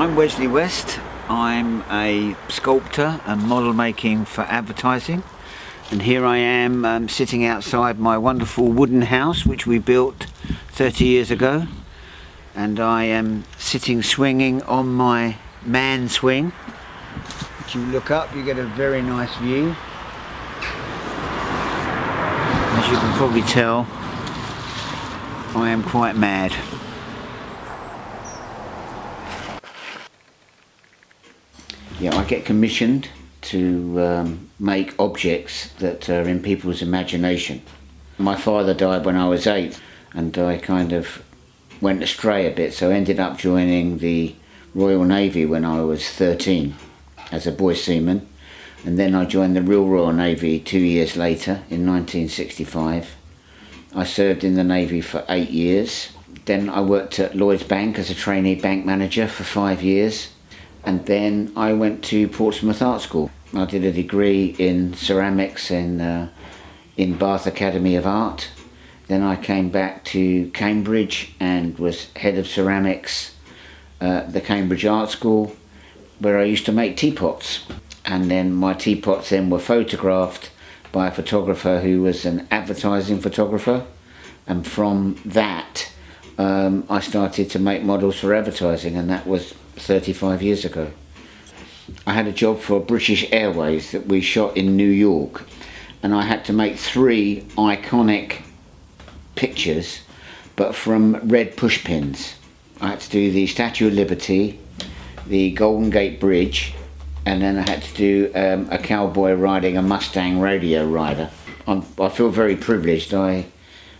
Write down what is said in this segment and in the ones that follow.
I'm Wesley West. I'm a sculptor and model making for advertising, and here I am sitting outside my wonderful wooden house which we built 30 years ago, and I am sitting swinging on my man swing. If you look up you get a very nice view. As you can probably tell, I am quite mad. Yeah, I get commissioned to make objects that are in people's imagination. My father died when I was 8, and I kind of went astray a bit, so I ended up joining the Royal Navy when I was 13 as a boy seaman, and then I joined the Real Royal Navy 2 years later in 1965. I served in the Navy for 8 years. Then I worked at Lloyd's Bank as a trainee bank manager for 5 years. And then I went to Portsmouth Art School. I did a degree in ceramics in Bath Academy of Art. Then I came back to Cambridge and was head of ceramics at the Cambridge Art School, where I used to make teapots. And then my teapots then were photographed by a photographer who was an advertising photographer. And from that, I started to make models for advertising, and that was 35 years ago. I had a job for British Airways that we shot in New York, and I had to make 3 iconic pictures, but from red pushpins. I had to do the Statue of Liberty, the Golden Gate Bridge, and then I had to do a cowboy riding a Mustang radio rider. I feel very privileged. I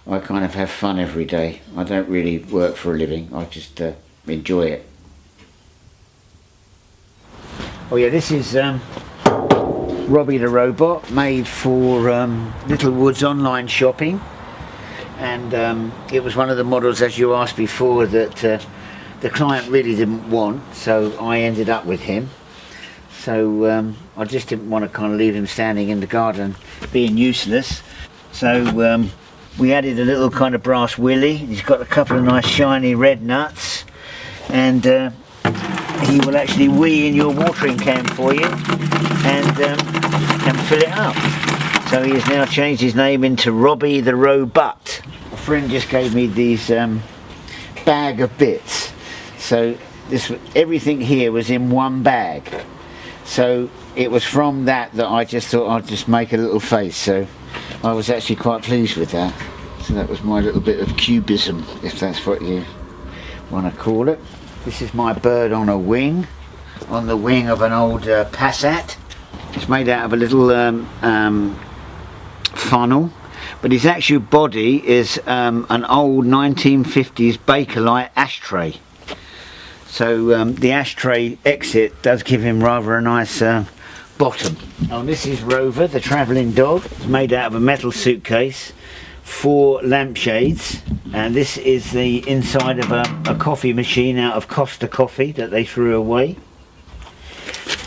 kind of have fun every day. I don't really work for a living, I just enjoy it. Oh yeah, this is Robbie the Robot, made for Littlewoods online shopping, and it was one of the models, as you asked before, that the client really didn't want, so I ended up with him. So I just didn't want to kind of leave him standing in the garden being useless, so we added a little kind of brass willy. He's got a couple of nice shiny red nuts, and he will actually wee in your watering can for you and fill it up. So he has now changed his name into Robbie the Robot. A friend just gave me these bag of bits. So everything here was in one bag. So it was from that I just thought I'd just make a little face. So I was actually quite pleased with that. So that was my little bit of cubism, if that's what you want to call it. This is my bird on a wing, on the wing of an old Passat. It's made out of a little funnel, but his actual body is an old 1950s Bakelite ashtray. So the ashtray exit does give him rather a nice bottom. Oh, this is Rover, the travelling dog. It's made out of a metal suitcase, 4 lampshades, and this is the inside of a coffee machine out of Costa Coffee that they threw away.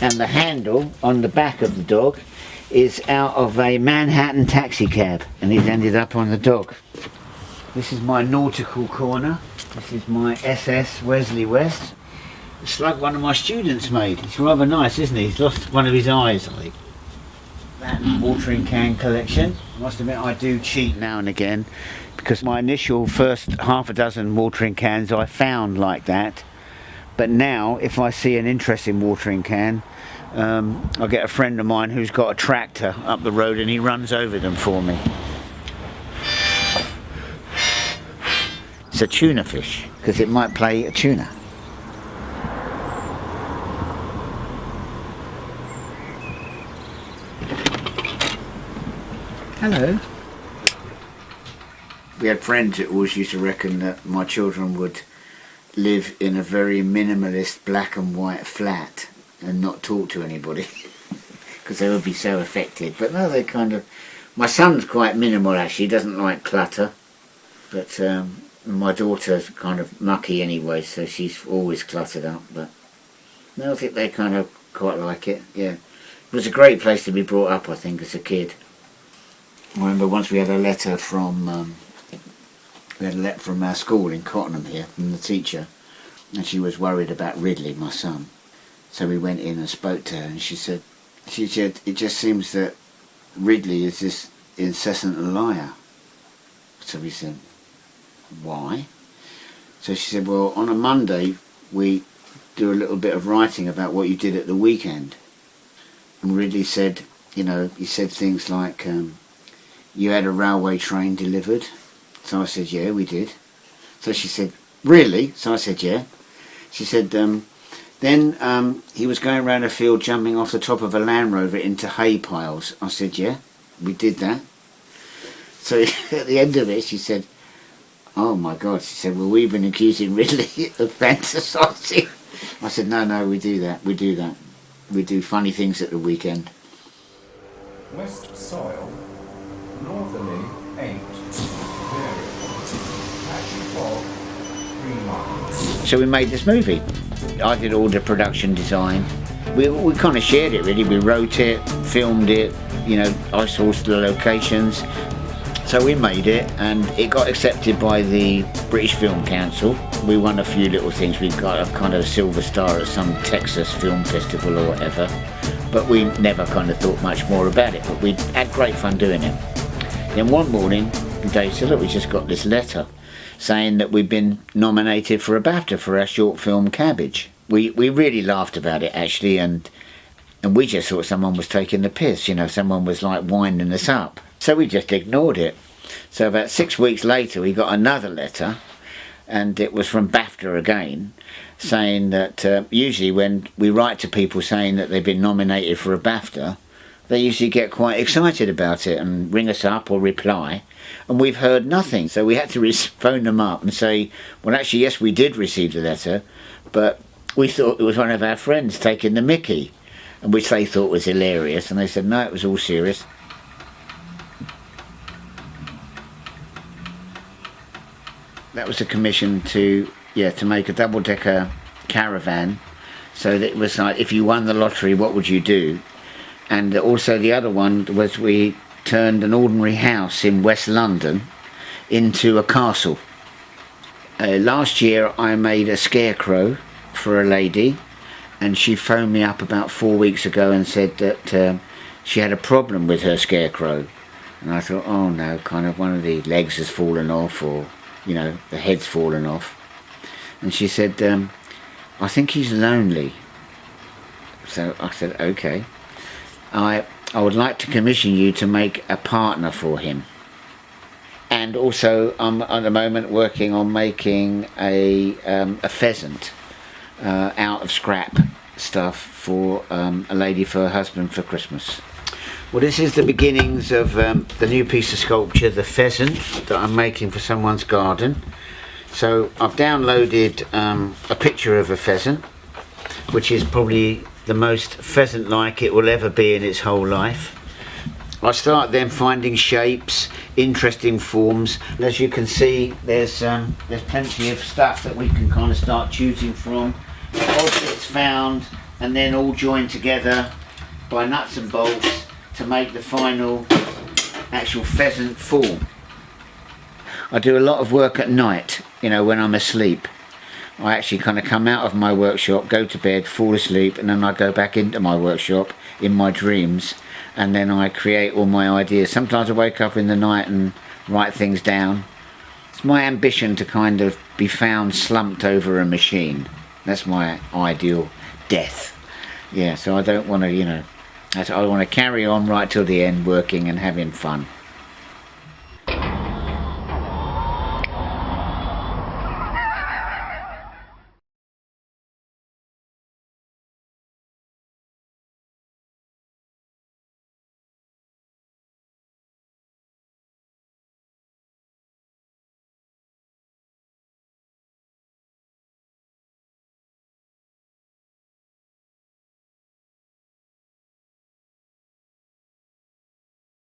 And the handle on the back of the dog is out of a Manhattan taxi cab, and he's ended up on the dog. This is my nautical corner. This is my SS Wesley West. It's like one of my students made. It's rather nice, isn't he? He's lost one of his eyes, I think. That watering can collection. I must admit I do cheat now and again, because my initial first half a dozen watering cans I found like that, but now if I see an interesting watering can, I get a friend of mine who's got a tractor up the road and he runs over them for me. It's a tuna fish, because it might play a tuna. Hello. We had friends that always used to reckon that my children would live in a very minimalist black and white flat and not talk to anybody because they would be so affected. But no, they kind of... My son's quite minimal actually, doesn't like clutter, but my daughter's kind of mucky anyway, so she's always cluttered up. But no, I think they kind of quite like it, yeah. It was a great place to be brought up, I think, as a kid. I remember once we had a letter from our school in Cottenham here, from the teacher, and she was worried about Ridley, my son. So we went in and spoke to her, and she said, it just seems that Ridley is this incessant liar. So we said, why? So she said, well, on a Monday we do a little bit of writing about what you did at the weekend. And Ridley said, he said things like, you had a railway train delivered. So I said, yeah, we did. So she said, really? So I said, yeah. She said, then he was going around a field jumping off the top of a Land Rover into hay piles. I said, yeah, we did that. So at the end of it, she said, oh my God. She said, well, we've been accusing Ridley of fantasizing. I said, no, we do that. We do funny things at the weekend. West soil, northerly 8, variable, patchy fog, 3 miles. So we made this movie. I did all the production design. We kind of shared it really. We wrote it, filmed it, I sourced the locations. So we made it, and it got accepted by the British Film Council. We won a few little things. We got a kind of silver star at some Texas film festival or whatever. But we never kind of thought much more about it. But we had great fun doing it. Then one morning, Dave said, look, we just got this letter saying that we've been nominated for a BAFTA for our short film Cabbage. We really laughed about it, actually, and we just thought someone was taking the piss, someone was like winding us up. So we just ignored it. So about 6 weeks later, we got another letter, and it was from BAFTA again, saying that usually when we write to people saying that they've been nominated for a BAFTA, they usually get quite excited about it and ring us up or reply, and we've heard nothing. So we had to phone them up and say, well, actually, yes, we did receive the letter, but we thought it was one of our friends taking the mickey, and which they thought was hilarious, and they said, no, it was all serious. That was a commission to make a double-decker caravan. So that it was like, if you won the lottery, what would you do? And also the other one was we turned an ordinary house in West London into a castle. Last year I made a scarecrow for a lady, and she phoned me up about 4 weeks ago and said that she had a problem with her scarecrow. And I thought, oh no, kind of one of the legs has fallen off, or the head's fallen off. And she said, I think he's lonely. So I said, okay. I would like to commission you to make a partner for him. And also I'm at the moment working on making a pheasant out of scrap stuff for a lady for her husband for Christmas. Well, this is the beginnings of the new piece of sculpture, the pheasant, that I'm making for someone's garden. So I've downloaded a picture of a pheasant, which is probably the most pheasant-like it will ever be in its whole life. I start then finding shapes, interesting forms. And as you can see, there's plenty of stuff that we can kind of start choosing from. Objects found and then all joined together by nuts and bolts to make the final actual pheasant form. I do a lot of work at night, when I'm asleep. I actually kind of come out of my workshop, go to bed, fall asleep, and then I go back into my workshop in my dreams, and then I create all my ideas. Sometimes I wake up in the night and write things down. It's my ambition to kind of be found slumped over a machine. That's my ideal death. Yeah, so I don't want to, I want to carry on right till the end, working and having fun.